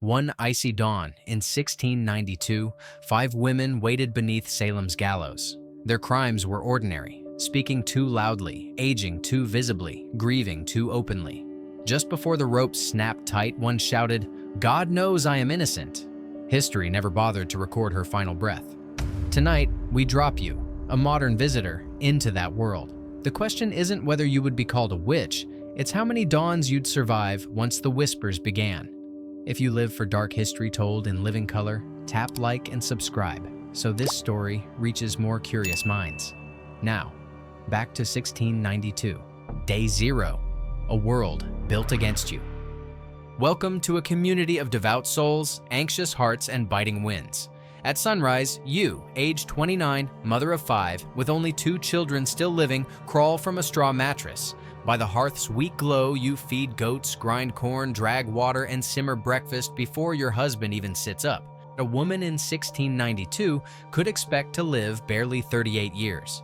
One icy dawn in 1692, 5 women waited beneath Salem's gallows. Their crimes were ordinary: speaking too loudly, aging too visibly, grieving too openly. Just before the ropes snapped tight, one shouted, "God knows I am innocent." History never bothered to record her final breath. Tonight, we drop you, a modern visitor, into that world. The question isn't whether you would be called a witch, it's how many dawns you'd survive once the whispers began. If you live for dark history told in living color, tap like and subscribe so this story reaches more curious minds. Now, back to 1692, Day 0, a world built against you. Welcome to a community of devout souls, anxious hearts, and biting winds. At sunrise, you, age 29, mother of 5, with only 2 children still living, crawl from a straw mattress. By the hearth's weak glow, you feed goats, grind corn, drag water, and simmer breakfast before your husband even sits up. A woman in 1692 could expect to live barely 38 years.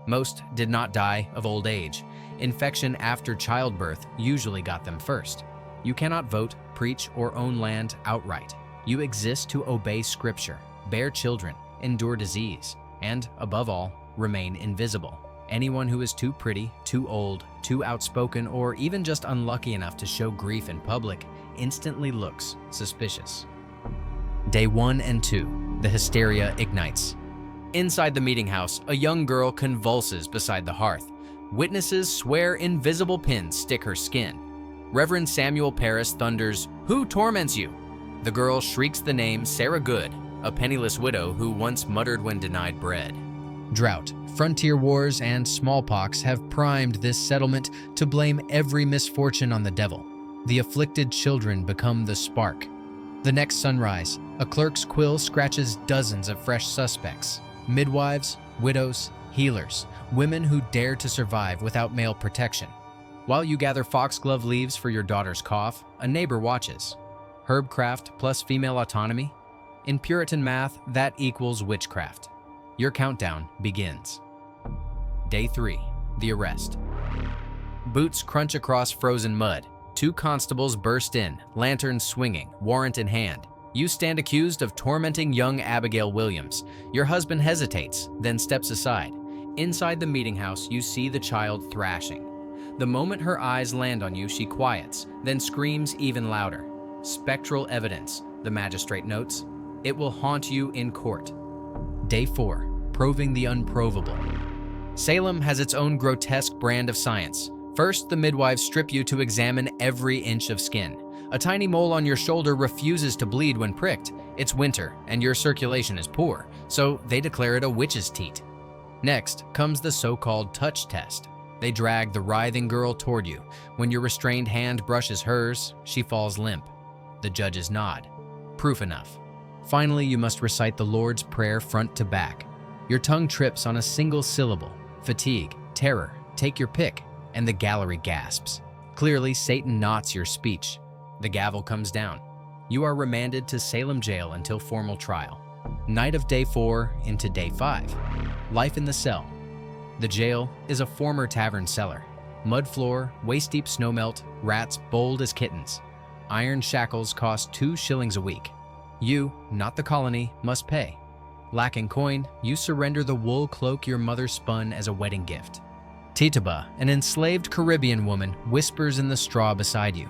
Most did not die of old age. Infection after childbirth usually got them first. You cannot vote, preach, or own land outright. You exist to obey scripture, bear children, endure disease, and, above all, remain invisible. Anyone who is too pretty, too old, too outspoken, or even just unlucky enough to show grief in public instantly looks suspicious. Day 1 and 2, the hysteria ignites. Inside the meeting house, a young girl convulses beside the hearth. Witnesses swear invisible pins stick her skin. Reverend Samuel Parris thunders, "Who torments you?" The girl shrieks the name Sarah Good, a penniless widow who once muttered when denied bread. Drought, frontier wars, and smallpox have primed this settlement to blame every misfortune on the devil. The afflicted children become the spark. The next sunrise, a clerk's quill scratches dozens of fresh suspects: midwives, widows, healers, women who dare to survive without male protection. While you gather foxglove leaves for your daughter's cough, a neighbor watches. Herbcraft plus female autonomy? In Puritan math, that equals witchcraft. Your countdown begins. Day 3, the arrest. Boots crunch across frozen mud. 2 constables burst in, lanterns swinging, warrant in hand. You stand accused of tormenting young Abigail Williams. Your husband hesitates, then steps aside. Inside the meeting house, you see the child thrashing. The moment her eyes land on you, she quiets, then screams even louder. Spectral evidence, the magistrate notes. It will haunt you in court. Day 4, proving the unprovable. Salem has its own grotesque brand of science. First, the midwives strip you to examine every inch of skin. A tiny mole on your shoulder refuses to bleed when pricked. It's winter, and your circulation is poor, so they declare it a witch's teat. Next comes the so-called touch test. They drag the writhing girl toward you. When your restrained hand brushes hers, she falls limp. The judges nod. Proof enough. Finally, you must recite the Lord's Prayer front to back. Your tongue trips on a single syllable. Fatigue, terror, take your pick, and the gallery gasps. Clearly, Satan knots your speech. The gavel comes down. You are remanded to Salem jail until formal trial. Night of Day 4 into Day 5. Life in the cell. The jail is a former tavern cellar. Mud floor, waist-deep snowmelt, rats bold as kittens. Iron shackles cost 2 shillings a week. You, not the colony, must pay. Lacking coin, you surrender the wool cloak your mother spun as a wedding gift. Tituba, an enslaved Caribbean woman, whispers in the straw beside you.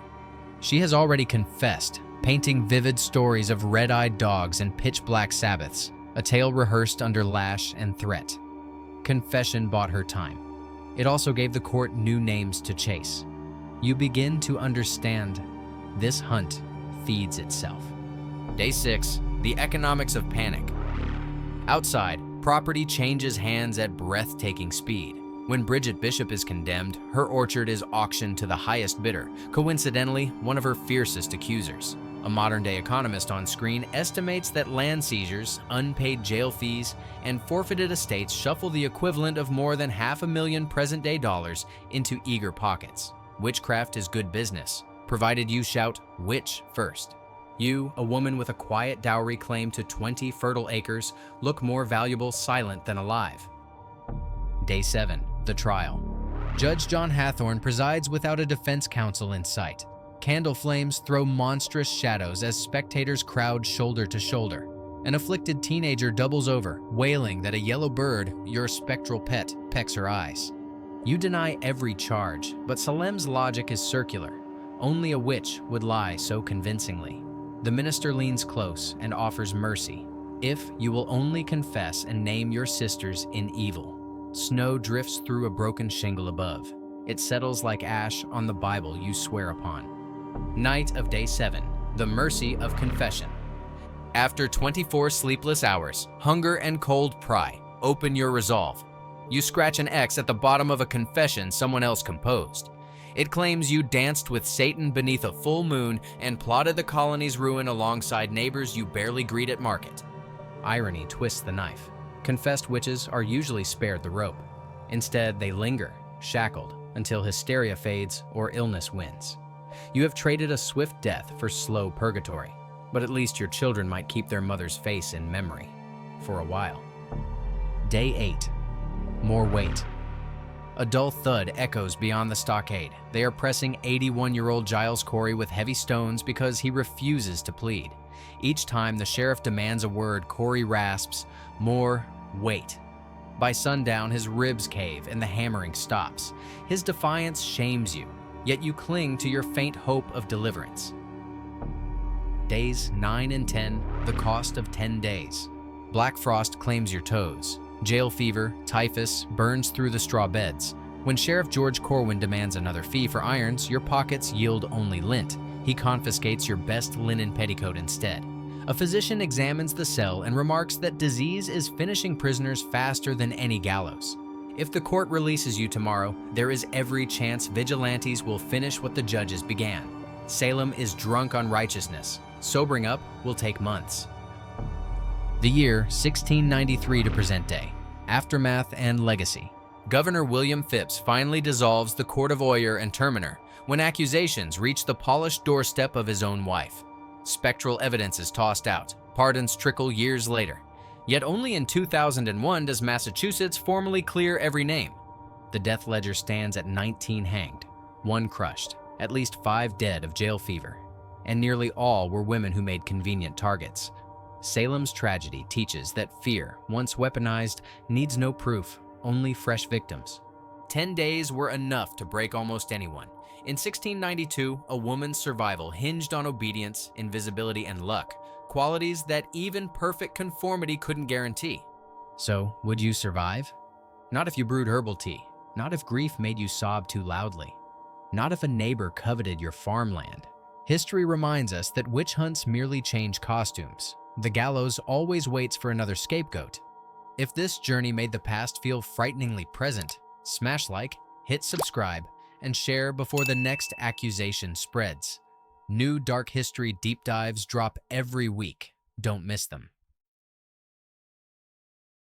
She has already confessed, painting vivid stories of red-eyed dogs and pitch-black Sabbaths, a tale rehearsed under lash and threat. Confession bought her time. It also gave the court new names to chase. You begin to understand this hunt feeds itself. Day 6, the economics of panic. Outside, property changes hands at breathtaking speed. When Bridget Bishop is condemned, her orchard is auctioned to the highest bidder, coincidentally, one of her fiercest accusers. A modern-day economist on screen estimates that land seizures, unpaid jail fees, and forfeited estates shuffle the equivalent of more than $500,000 present-day dollars into eager pockets. Witchcraft is good business, provided you shout, "Witch," first. You, a woman with a quiet dowry claim to 20 fertile acres, look more valuable silent than alive. Day 7, the trial. Judge John Hathorne presides without a defense counsel in sight. Candle flames throw monstrous shadows as spectators crowd shoulder to shoulder. An afflicted teenager doubles over, wailing that a yellow bird, your spectral pet, pecks her eyes. You deny every charge, but Salem's logic is circular. Only a witch would lie so convincingly. The minister leans close and offers mercy, if you will only confess and name your sisters in evil. Snow drifts through a broken shingle above. It settles like ash on the Bible you swear upon. Night of day 7, the mercy of confession. After 24 sleepless hours, hunger and cold pry, open your resolve. You scratch an X at the bottom of a confession someone else composed. It claims you danced with Satan beneath a full moon and plotted the colony's ruin alongside neighbors you barely greet at market. Irony twists the knife. Confessed witches are usually spared the rope. Instead, they linger, shackled, until hysteria fades or illness wins. You have traded a swift death for slow purgatory, but at least your children might keep their mother's face in memory for a while. Day 8. More weight. A dull thud echoes beyond the stockade. They are pressing 81-year-old Giles Corey with heavy stones because he refuses to plead. Each time the sheriff demands a word, Corey rasps, "More weight." By sundown, his ribs cave and the hammering stops. His defiance shames you, yet you cling to your faint hope of deliverance. Days 9 and 10, the cost of 10 days. Black frost claims your toes. Jail fever, typhus, burns through the straw beds. When Sheriff George Corwin demands another fee for irons, your pockets yield only lint. He confiscates your best linen petticoat instead. A physician examines the cell and remarks that disease is finishing prisoners faster than any gallows. If the court releases you tomorrow, there is every chance vigilantes will finish what the judges began. Salem is drunk on righteousness. Sobering up will take months. The year 1693 to present day. Aftermath and legacy. Governor William Phipps finally dissolves the Court of Oyer and Terminer when accusations reach the polished doorstep of his own wife. Spectral evidence is tossed out. Pardons trickle years later. Yet only in 2001 does Massachusetts formally clear every name. The death ledger stands at 19 hanged, 1 crushed, at least 5 dead of jail fever, and nearly all were women who made convenient targets. Salem's tragedy teaches that fear, once weaponized, needs no proof, only fresh victims. 10 days were enough to break almost anyone. In 1692, a woman's survival hinged on obedience, invisibility, and luck, qualities that even perfect conformity couldn't guarantee. So, would you survive? Not if you brewed herbal tea, not if grief made you sob too loudly, not if a neighbor coveted your farmland. History reminds us that witch hunts merely change costumes. The gallows always waits for another scapegoat. If this journey made the past feel frighteningly present, smash like, hit subscribe, and share before the next accusation spreads. New dark history deep dives drop every week. Don't miss them.